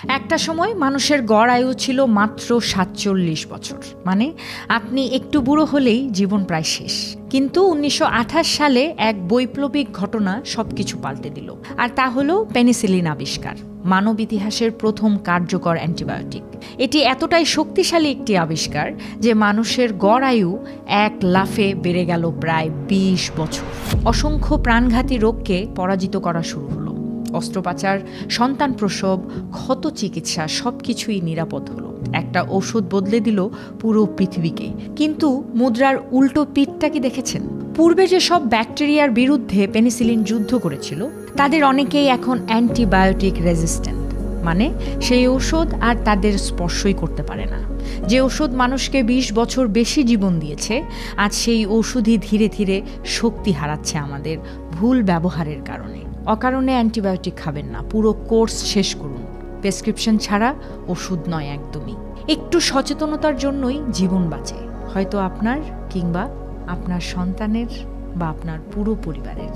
একটা সময় মানুষের গড় আয়ু ছিল মাত্র ৪৭ বছর, মানে আপনি একটু বুড়ো হলেই জীবন প্রায় শেষ। কিন্তু ১৯২৮ সালে এক বৈপ্লবিক ঘটনা সবকিছু পাল্টে দিল, আর তা হলো পেনিসিলিন আবিষ্কার, মানব ইতিহাসের প্রথম কার্যকর অ্যান্টিবায়োটিক। এটি এতটাই শক্তিশালী একটি আবিষ্কার যে মানুষের গড় আয়ু এক লাফে বেড়ে গেল প্রায় ২০ বছর। অসংখ্য প্রাণঘাতী রোগকে পরাজিত করা শুরু হলো। অস্ত্রোপচার, সন্তান প্রসব, ক্ষত চিকিৎসা সবকিছুই নিরাপদ হলো। একটা ওষুধ বদলে দিল পুরো পৃথিবীকে। কিন্তু মুদ্রার উল্টো পিঠটা কি দেখেছেন? পূর্বে যেসব ব্যাকটেরিয়ার বিরুদ্ধে পেনিসিলিন যুদ্ধ করেছিল তাদের অনেকেই এখন অ্যান্টিবায়োটিক রেজিস্ট্যান্ট, মানে সেই ঔষধ আর তাদের স্পর্শই করতে পারে না। যে ওষুধ মানুষকে ২০ বছর বেশি জীবন দিয়েছে, আজ সেই ওষুধই ধীরে ধীরে শক্তি হারাচ্ছে আমাদের ভুল ব্যবহারের কারণে। অকারণে অ্যান্টিবায়োটিক খাবেন না, পুরো কোর্স শেষ করুন। প্রেসক্রিপশন ছাড়া ওষুধ নয় একদমই। একটু সচেতনতার জন্যই জীবন বাঁচে, হয়তো আপনার, কিংবা আপনার সন্তানের বা আপনার পুরো পরিবারের।